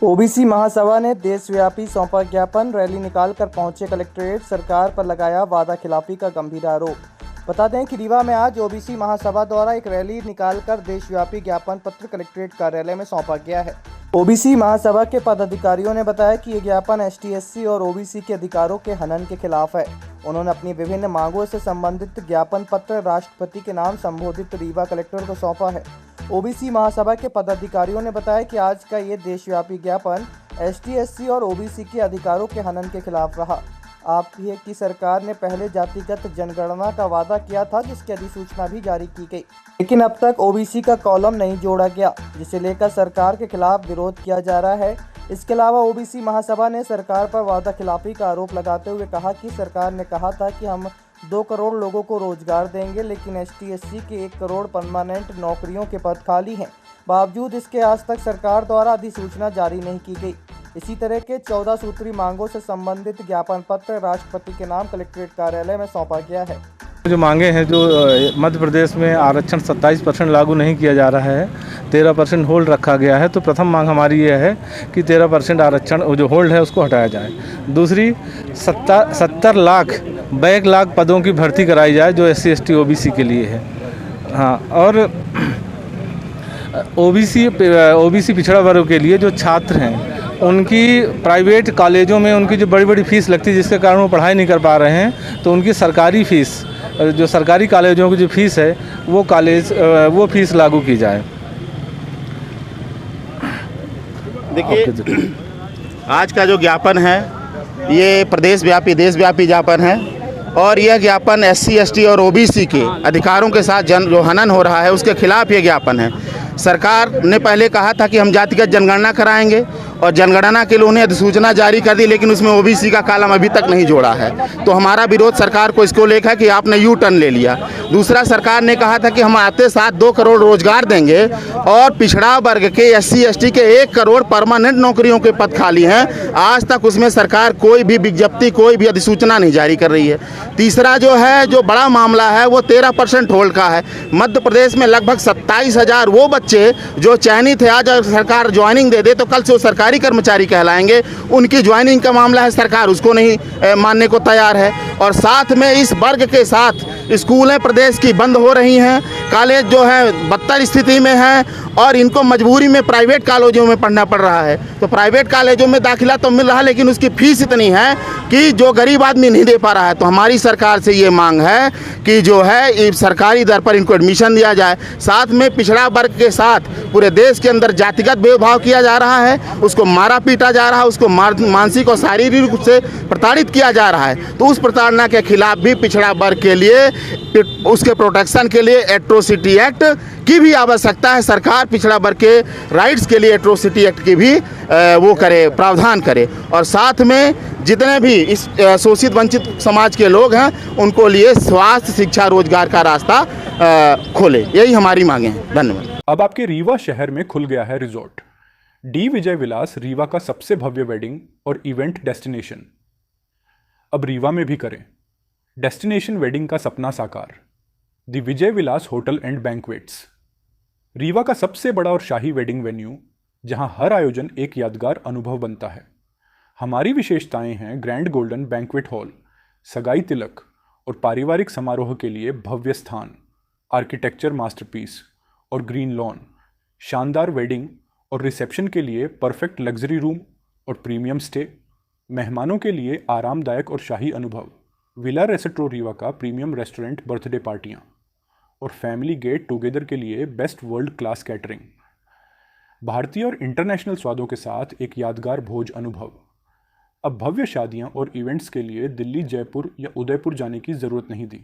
OBC महासभा ने देशव्यापी सौंपा ज्ञापन, रैली निकालकर पहुंचे कलेक्ट्रेट, सरकार पर लगाया वादा खिलाफी का गंभीर आरोप। बता दें कि रीवा में आज ओबीसी महासभा द्वारा एक रैली निकालकर देशव्यापी ज्ञापन पत्र कलेक्ट्रेट कार्यालय में सौंपा गया है। ओबीसी महासभा के पदाधिकारियों ने बताया कि ये ज्ञापन एसटी/एससी और ओबीसी के अधिकारों के हनन के खिलाफ है। उन्होंने अपनी विभिन्न मांगों से संबंधित ज्ञापन पत्र राष्ट्रपति के नाम संबोधित रीवा कलेक्टर को सौंपा है। ओबीसी महासभा के पदाधिकारियों ने बताया कि आज का ये देशव्यापी ज्ञापन एसटी/एससी और ओबीसी के अधिकारों के हनन के खिलाफ रहा। आप है कि सरकार ने पहले जातिगत जनगणना का वादा किया था, जिसकी अधिसूचना भी जारी की गई, लेकिन अब तक ओबीसी का कॉलम नहीं जोड़ा गया, जिसे लेकर सरकार के खिलाफ विरोध किया जा रहा है। इसके अलावा ओबीसी महासभा ने सरकार पर वादा खिलाफी का आरोप लगाते हुए कहा कि सरकार ने कहा था कि हम 2 करोड़ लोगों को रोजगार देंगे, लेकिन एसटी/एससी के 1 करोड़ परमानेंट नौकरियों के पद खाली हैं। बावजूद इसके आज तक सरकार द्वारा अधिसूचना जारी नहीं की गई। इसी तरह के 14 सूत्री मांगों से संबंधित ज्ञापन पत्र राष्ट्रपति के नाम कलेक्ट्रेट कार्यालय में सौंपा गया है। जो मांगे हैं, जो मध्य प्रदेश में आरक्षण 27% लागू नहीं किया जा रहा है, 13% होल्ड रखा गया है। तो प्रथम मांग हमारी ये है कि 13% आरक्षण जो होल्ड है उसको हटाया जाए। दूसरी 70 लाख बैक लाख पदों की भर्ती कराई जाए जो SC/ST OBC के लिए है। हाँ, और ओबीसी पिछड़ा वर्ग के लिए जो छात्र हैं उनकी प्राइवेट कॉलेजों में उनकी जो बड़ी बड़ी फीस लगती है, जिसके कारण वो पढ़ाई नहीं कर पा रहे हैं, तो उनकी सरकारी फ़ीस, जो सरकारी कॉलेजों की जो फीस है वो फीस लागू की जाए। देखिए, आज का जो ज्ञापन है ये प्रदेशव्यापी देशव्यापी ज्ञापन है और यह ज्ञापन SC/ST और OBC के अधिकारों के साथ जो हनन हो रहा है उसके खिलाफ ये ज्ञापन है। सरकार ने पहले कहा था कि हम जातिगत जनगणना कराएंगे और जनगणना के लिए उन्हें अधिसूचना जारी कर दी, लेकिन उसमें OBC का कॉलम अभी तक नहीं जोड़ा है। तो हमारा विरोध सरकार को इसको लेकर है कि आपने यू टर्न ले लिया। दूसरा, सरकार ने कहा था कि हम आते साथ 2 करोड़ रोजगार देंगे और पिछड़ा वर्ग के SC/ST के 1 करोड़ परमानेंट नौकरियों के पद खाली हैं। आज तक उसमें सरकार कोई भी विज्ञप्ति, कोई भी अधिसूचना नहीं जारी कर रही है। तीसरा जो बड़ा मामला है वो 13% होल्ड का है। मध्य प्रदेश में लगभग 27,000 वो बच्चे जो चयनित है, आज अगर सरकार ज्वाइनिंग दे दे तो कल से वो सरकारी कर्मचारी कहलाएंगे। उनकी ज्वाइनिंग का मामला है, सरकार उसको नहीं मानने को तैयार है। और साथ में इस वर्ग के साथ स्कूलें प्रदेश की बंद हो रही हैं, कॉलेज जो है बदतर स्थिति में है और इनको मजबूरी में प्राइवेट कॉलेजों में पढ़ना पड़ रहा है। तो प्राइवेट कॉलेजों में दाखिला तो मिल रहा है, लेकिन उसकी फीस इतनी है कि जो गरीब आदमी नहीं दे पा रहा है। तो हमारी सरकार से ये मांग है कि जो है सरकारी दर पर इनको एडमिशन दिया जाए। साथ में पिछड़ा वर्ग के साथ पूरे देश के अंदर जातिगत भेदभाव किया जा रहा है, उसको मारा पीटा जा रहा है, उसको मानसिक और शारीरिक रूप से प्रताड़ित किया जा रहा है। तो उस प्रताड़ना के खिलाफ भी पिछड़ा वर्ग के लिए, उसके प्रोटेक्शन के लिए एट्रोसिटी एक्ट की भी आवश्यकता है। सरकार पिछड़ा वर्ग के राइट्स के लिए एट्रोसिटी एक्ट की भी वो करे, प्रावधान करे। और साथ में जितने भी इस शोषित वंचित समाज के लोग हैं उनको लिए स्वास्थ्य, शिक्षा, रोजगार का रास्ता खोले। यही हमारी मांगे हैं। धन्यवाद। अब आपके रीवा शहर में खुल गया है रिजॉर्ट डी विजय विलास, रीवा का सबसे भव्य वेडिंग और इवेंट डेस्टिनेशन। अब रीवा में भी करें डेस्टिनेशन वेडिंग का सपना साकार। The Vijay Vilas hotel and banquets, Rewa का सबसे बड़ा और शाही वेडिंग वेन्यू, जहां हर आयोजन एक यादगार अनुभव बनता है। हमारी विशेषताएं हैं ग्रैंड गोल्डन बैंक्वेट हॉल, सगाई तिलक और पारिवारिक समारोह के लिए भव्य स्थान, आर्किटेक्चर मास्टरपीस और ग्रीन लॉन, शानदार वेडिंग और रिसेप्शन के लिए परफेक्ट लग्जरी रूम और प्रीमियम स्टे, मेहमानों के लिए आरामदायक और शाही अनुभव, विला रेस्टोरेंट रीवा का प्रीमियम रेस्टोरेंट, बर्थडे पार्टियां और फैमिली गेट टुगेदर के लिए बेस्ट वर्ल्ड क्लास कैटरिंग, भारतीय और इंटरनेशनल स्वादों के साथ एक यादगार भोज अनुभव। अब भव्य शादियां और इवेंट्स के लिए दिल्ली, जयपुर या उदयपुर जाने की ज़रूरत नहीं दी।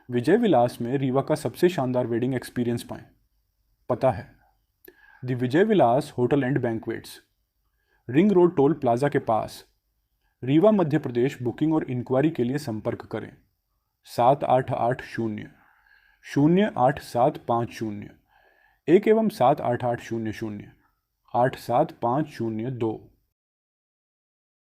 विजय विलास में रीवा का सबसे शानदार वेडिंग एक्सपीरियंस पाएं। पता है the Vijay Vilas hotel and banquets, ring road toll plaza के पास, रीवा, मध्य प्रदेश। बुकिंग और इंक्वायरी के लिए संपर्क करें 7880-08750 1 एवं 78800 87502।